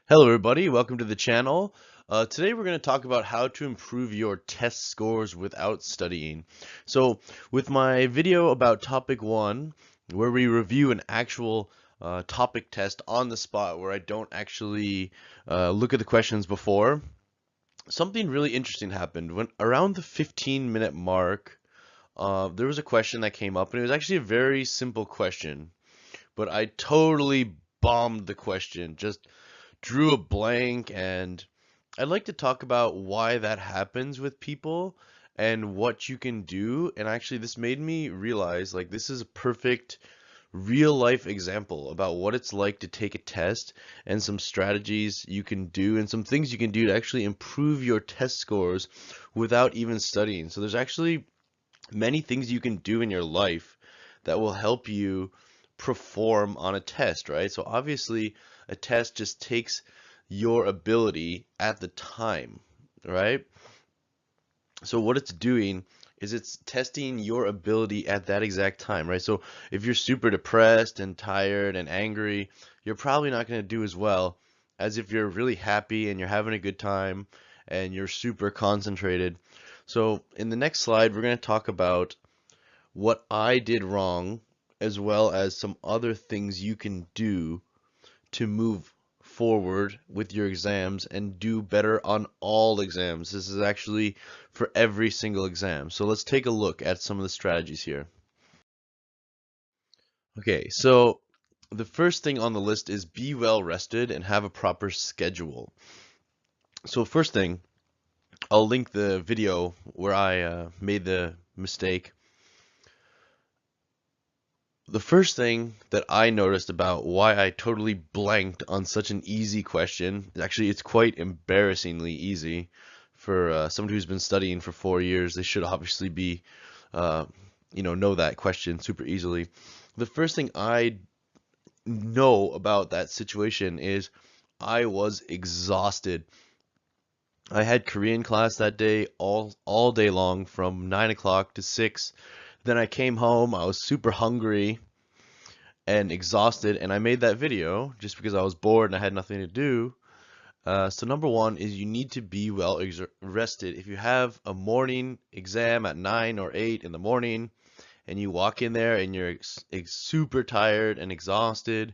Hello everybody, welcome to the channel. Today we're going to talk about how to improve your test scores without studying. So with my video about topic 1, where we review an actual topic test on the spot where I don't actually look at the questions before, something really interesting happened. When around the 15-minute mark, there was a question that came up and it was actually a very simple question, but I totally bombed the question. Just drew a blank, and I'd like to talk about why that happens with people and what you can do. And actually, this made me realize like this is a perfect real life example about what it's like to take a test and some strategies you can do and some things you can do to actually improve your test scores without even studying. So there's actually many things you can do in your life that will help you perform on a test, right? So obviously, a test just takes your ability at the time, right? So what it's doing is it's testing your ability at that exact time, right? So if you're super depressed and tired and angry, you're probably not going to do as well as if you're really happy and you're having a good time and you're super concentrated. So in the next slide, we're going to talk about what I did wrong as well as some other things you can do to move forward with your exams and do better on all exams. This is actually for every single exam. So let's take a look at some of the strategies here. Okay, so the first thing on the list is be well rested and have a proper schedule. So first thing, I'll link the video where I made the mistake. The first thing that I noticed about why I totally blanked on such an easy question, actually it's quite embarrassingly easy for somebody who's been studying for 4 years. They should obviously be, uh, know that question super easily. The first thing I know about that situation is I was exhausted. I had Korean class that day all day long from 9 o'clock to 6. Then I came home, I was super hungry and exhausted, and I made that video just because I was bored and I had nothing to do. So number one is you need to be well rested. If you have a morning exam at 9 or 8 in the morning and you walk in there and you're super tired and exhausted,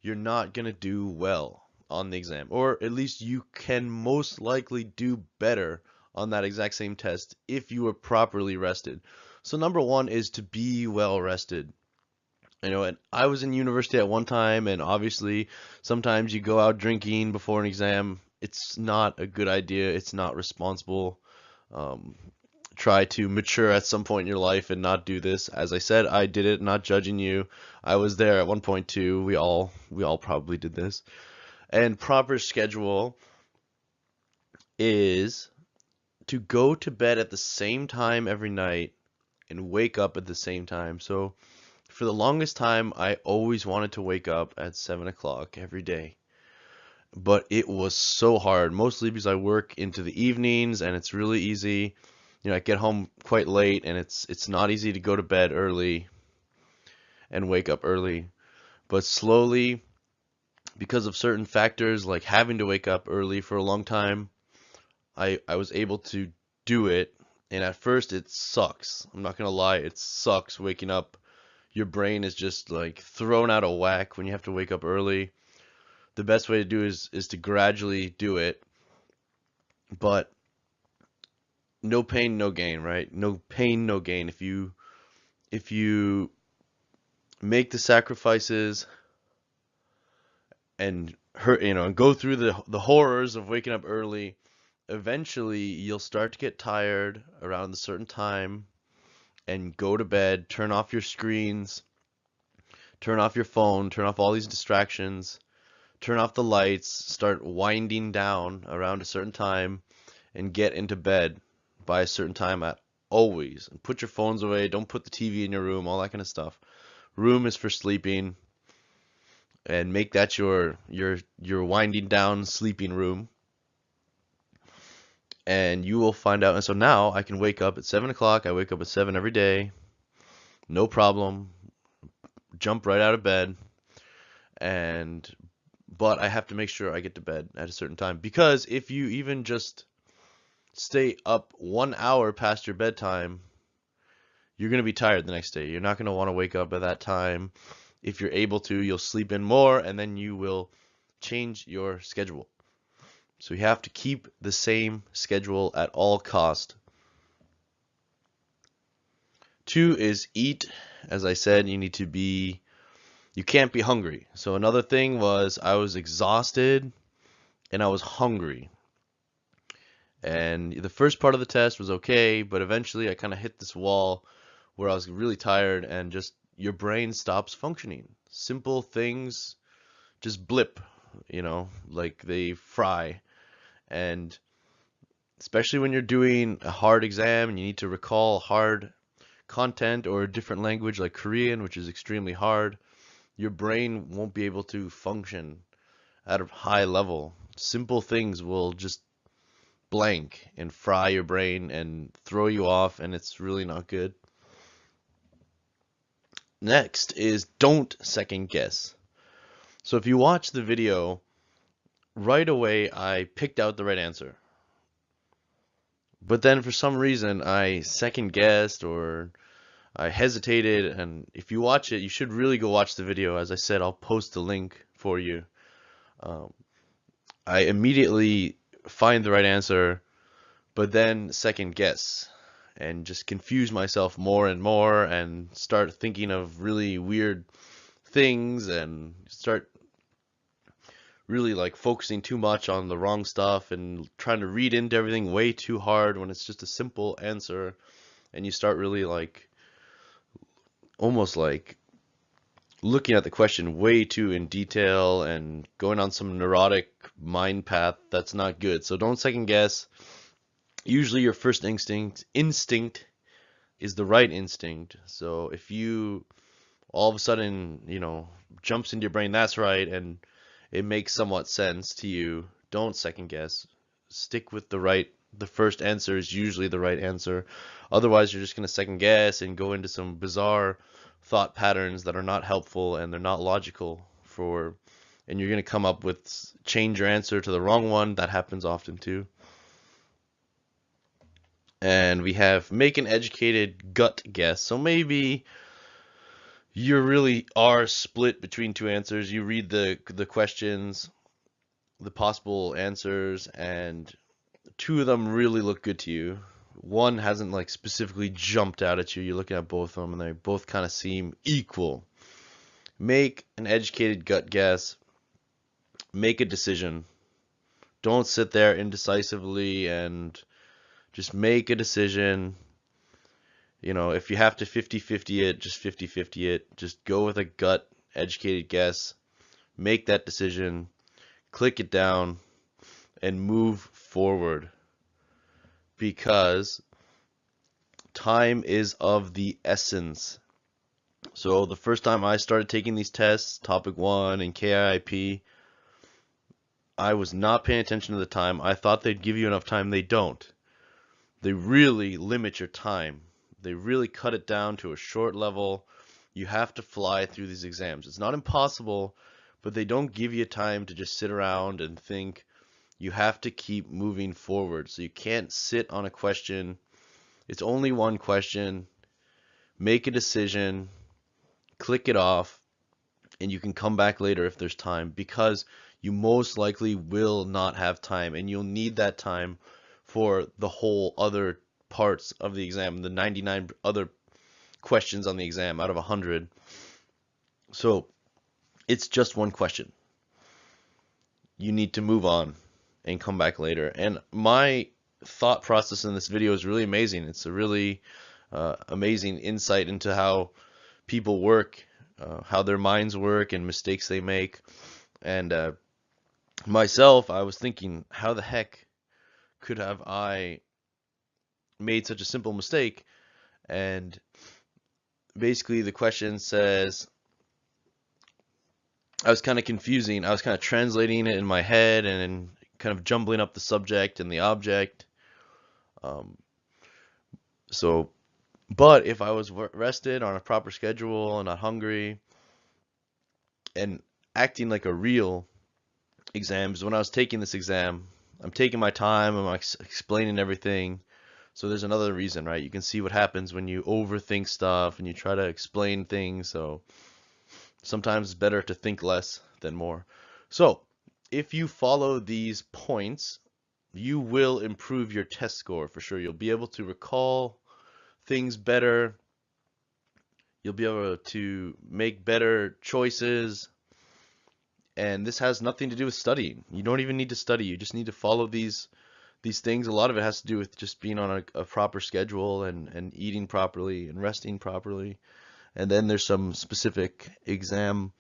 you're not gonna do well on the exam, or at least you can most likely do better on that exact same test if you were properly rested. So number one is to be well rested. And I was in university at one time, and obviously sometimes you go out drinking before an exam. It's not a good idea. It's not responsible. Um, Try to mature at some point in your life and not do this. As I said, I did it, not judging you. I was there at one point too. We all probably did this. And proper schedule is to go to bed at the same time every night and wake up at the same time. So for the longest time, I always wanted to wake up at 7 o'clock every day. But it was so hard, mostly because I work into the evenings and it's really easy. I get home quite late and it's not easy to go to bed early and wake up early. But slowly, because of certain factors like having to wake up early for a long time, I was able to do it. And at first it sucks. I'm not gonna lie, it sucks waking up. Your brain is just like thrown out of whack when you have to wake up early. The best way to do is to gradually do it, but no pain, no gain, right? No pain, no gain. If you make the sacrifices and hurt, and go through the horrors of waking up early, eventually you'll start to get tired around a certain time and go to bed, turn off your screens, turn off your phone, turn off all these distractions, turn off the lights, start winding down around a certain time, and get into bed by a certain time at always. And put your phones away, don't put the TV in your room, all that kind of stuff. Room is for sleeping, and make that your winding down sleeping room. And you will find out. And so now I can wake up at 7 o'clock. I wake up at 7 every day, no problem. Jump right out of bed and but I have to make sure I get to bed at a certain time, because if you even just stay up 1 hour past your bedtime, you're going to be tired the next day. You're not going to want to wake up at that time. If you're able to, you'll sleep in more, and then you will change your schedule. So you have to keep the same schedule at all cost. 2 is eat. As I said, you can't be hungry. So another thing was I was exhausted and I was hungry. And the first part of the test was okay, but eventually I kind of hit this wall where I was really tired, and just your brain stops functioning. Simple things just blip, like they fry. And especially when you're doing a hard exam and you need to recall hard content or a different language like Korean, which is extremely hard, your brain won't be able to function at a high level. Simple things will just blank and fry your brain and throw you off, and it's really not good. Next is don't second guess. So if you watch the video, right away I picked out the right answer. But then for some reason I second guessed or I hesitated, and if you watch it, you should really go watch the video. As I said, I'll post the link for you. I immediately find the right answer, but then second guess and just confuse myself more and more and start thinking of really weird things and start really like focusing too much on the wrong stuff and trying to read into everything way too hard when it's just a simple answer, and you start really like almost like looking at the question way too in detail and going on some neurotic mind path that's not good. So don't second guess. Usually your first instinct is the right instinct. So if you all of a sudden, jumps into your brain, that's right, and it makes somewhat sense to you, don't second guess. Stick with the first answer is usually the right answer. Otherwise, you're just going to second guess and go into some bizarre thought patterns that are not helpful and they're not logical and you're going to come up with change your answer to the wrong one. That happens often too. And we have make an educated gut guess. So maybe you really are split between two answers. You read the questions, the possible answers, and two of them really look good to you. One hasn't like specifically jumped out at you. You're looking at both of them and they both kind of seem equal. Make an educated gut guess. Make a decision. Don't sit there indecisively and just make a decision. If you have to 50-50 it, just 50-50 it. Just go with a gut educated guess. Make that decision. Click it down and move forward, because time is of the essence. So the first time I started taking these tests, Topic 1 and KIIP, I was not paying attention to the time. I thought they'd give you enough time. They don't. They really limit your time. They really cut it down to a short level. You have to fly through these exams. It's not impossible, but they don't give you time to just sit around and think. You have to keep moving forward. So you can't sit on a question. It's only one question. Make a decision, click it off, and you can come back later if there's time, because you most likely will not have time, and you'll need that time for the whole other parts of the exam, the 99 other questions on the exam out of 100. So it's just one question. You need to move on and come back later. And my thought process in this video is really amazing. It's a really amazing insight into how people work, how their minds work and mistakes they make. And myself, I was thinking, how the heck could have I made such a simple mistake? And basically the question says, I was kind of confusing. I was kind of translating it in my head and kind of jumbling up the subject and the object. But if I was rested on a proper schedule and not hungry and acting like a real exams. When I was taking this exam, I'm taking my time, I'm explaining everything. So there's another reason, right? You can see what happens when you overthink stuff and you try to explain things. So sometimes it's better to think less than more. So if you follow these points, you will improve your test score for sure. You'll be able to recall things better. You'll be able to make better choices. And this has nothing to do with studying. You don't even need to study. You just need to follow these things. A lot of it has to do with just being on a proper schedule and eating properly and resting properly. And then there's some specific exam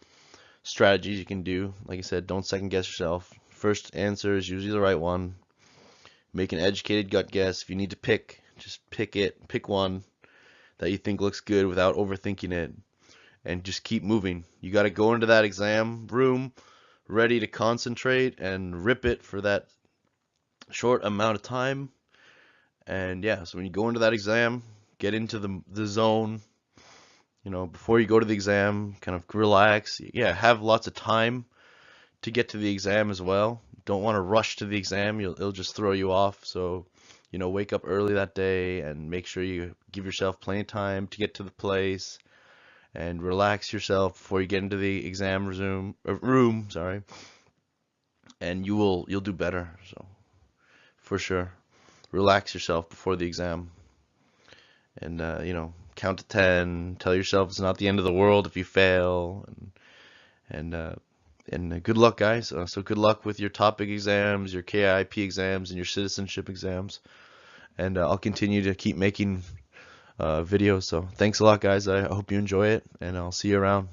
strategies you can do. Like I said, don't second guess yourself. First answer is usually the right one. Make an educated gut guess. If you need to pick, just pick it. Pick one that you think looks good without overthinking it. And just keep moving. You got to go into that exam room ready to concentrate and rip it for that short amount of time. And yeah, so when you go into that exam, get into the zone. You know, before you go to the exam, kind of relax. Yeah, have lots of time to get to the exam as well. Don't want to rush to the exam. It'll just throw you off. So, you know, wake up early that day and make sure you give yourself plenty of time to get to the place and relax yourself before you get into the exam room, sorry. And you'll do better. So, for sure. Relax yourself before the exam. And you know, count to 10, tell yourself it's not the end of the world if you fail, and good luck, guys. So good luck with your TOPIK exams, your KIIP exams, and your citizenship exams. And I'll continue to keep making videos. So thanks a lot, guys. I hope you enjoy it, and I'll see you around.